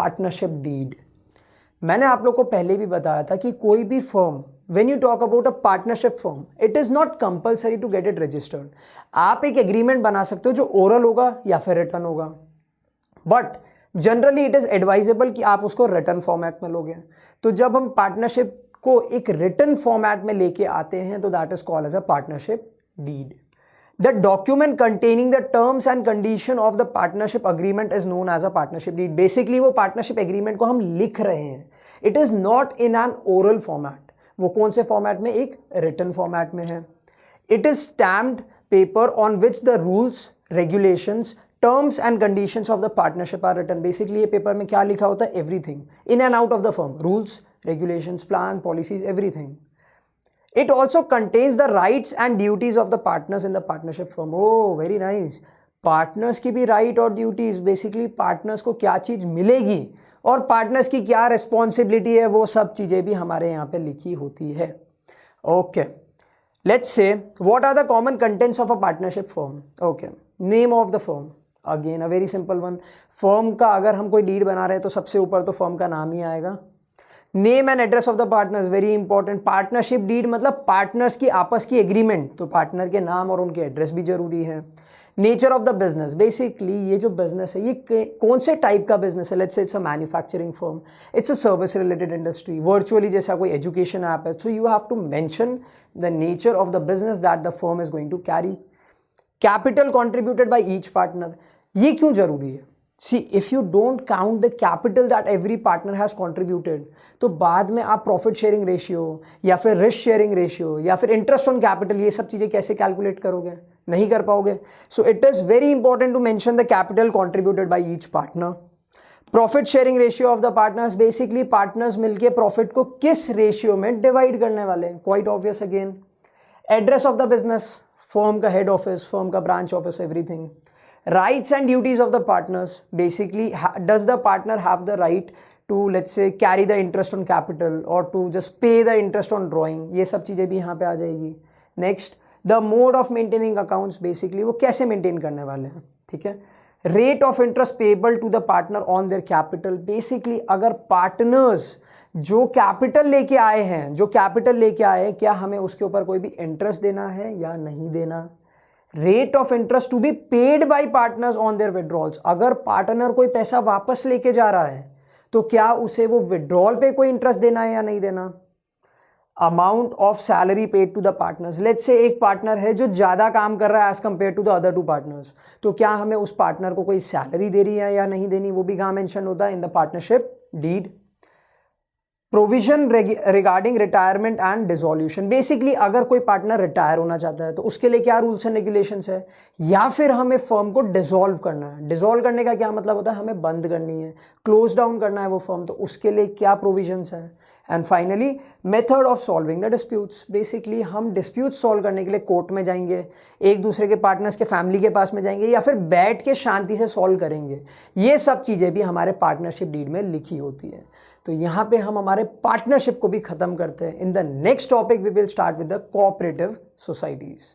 Partnership deed. मैंने आप लोग को पहले भी बताया था कि कोई भी firm, when you talk about a partnership firm, it is not compulsory to get it registered. आप एक एग्रीमेंट बना सकते हो जो ओरल होगा या फिर रिटर्न होगा, but generally it is advisable कि आप उसको रिटर्न फॉर्मेट में लोगे। तो जब हम पार्टनरशिप को एक रिटर्न फॉर्मेट में लेके आते हैं तो that is called as a partnership deed. The document containing the terms and condition of the partnership agreement is known as a partnership deed. Basically वो partnership agreement को हम लिख रहे हैं, it is not in an oral format। वो कौन से format में? एक written format में है। It is stamped paper on which the rules, regulations, terms and conditions of the partnership are written। Basically ये paper में क्या लिखा होता है? Everything in and out of the firm, rules, regulations, plan, policies, everything। It also contains the rights and duties of the partners in the partnership firm। Oh, very nice। Partners की भी right और duties, basically partners को क्या चीज मिलेगी और partners की क्या रिस्पॉन्सिबिलिटी है, वो सब चीजें भी हमारे यहाँ पे लिखी होती है। Okay, let's say what are the common contents of a partnership firm. Okay, name of the firm, again a very simple one. Firm का अगर हम कोई डीड बना रहे हैं तो सबसे ऊपर तो फर्म का नाम ही आएगा। Name and address of the partners, very important. Partnership deed मतलब पार्टनर्स की आपस की एग्रीमेंट, तो पार्टनर के नाम और उनके एड्रेस भी जरूरी है। Nature of the business, basically ये जो बिजनेस है ये कौन से टाइप का बिजनेस है। Let's say it's a manufacturing firm, it's a service related industry, virtually जैसा कोई एजुकेशन ऐप है, so you have to mention the nature of the business that the firm is going to carry. Capital contributed by each partner, ये क्यों जरूरी है? See, if you don't count the capital that every partner has contributed, तो बाद में आप profit sharing ratio या फिर रिस्क शेयरिंग रेशियो या फिर इंटरेस्ट ऑन कैपिटल, ये सब चीजें कैसे कैलकुलेट करोगे? नहीं कर पाओगे। So it is very important to mention the capital contributed by each partner. Profit sharing ratio of the partners, basically partners मिलके प्रॉफिट को किस रेशियो में डिवाइड करने वाले हैं, quite obvious again. Address of the business, firm का head office, firm का branch office, everything. Rights and duties of the partners, basically does the partner have the right to, let's say, carry the interest on capital or to just pay the interest on drawing, ये सब चीज़ें भी यहाँ पे आ जाएगी। Next, the mode of maintaining accounts, basically वो कैसे मेंटेन करने वाले हैं, ठीक है। Rate of interest payable to the partner on their capital, basically अगर पार्टनर्स जो कैपिटल लेके आए हैं, क्या हमें उसके ऊपर कोई भी इंटरेस्ट देना है या नहीं देना। Rate of interest to be paid by partners on their withdrawals, अगर पार्टनर कोई पैसा वापस लेके जा रहा है तो क्या उसे वो विड्रॉल पे कोई इंटरेस्ट देना है या नहीं देना। Amount of salary paid to the partners, let's say एक पार्टनर है जो ज्यादा काम कर रहा है as compare to the other two partners, तो क्या हमें उस पार्टनर को कोई सैलरी दे रही है या नहीं देनी, वो भी कहाँ मेंशन होता है? In the partnership deed. Provision regarding retirement and dissolution, basically अगर कोई पार्टनर रिटायर होना चाहता है तो उसके लिए क्या रूल्स एंड रेगुलेशंस है, या फिर हमें फर्म को डिसॉल्व करना है। डिसॉल्व करने का क्या मतलब होता है? हमें बंद करनी है, क्लोज डाउन करना है वो फर्म, तो उसके लिए क्या प्रोविजंस है। And finally method of solving the disputes, basically हम डिस्प्यूट सॉल्व करने के लिए कोर्ट में जाएंगे, एक दूसरे के पार्टनर्स के फैमिली के पास में जाएंगे, या फिर बैठ के शांति से सॉल्व करेंगे। ये सब चीज़ें भी हमारे पार्टनरशिप डीड में लिखी होती है। तो यहाँ पे हम हमारे पार्टनरशिप को भी खत्म करते हैं। In the next topic we will start with the cooperative societies.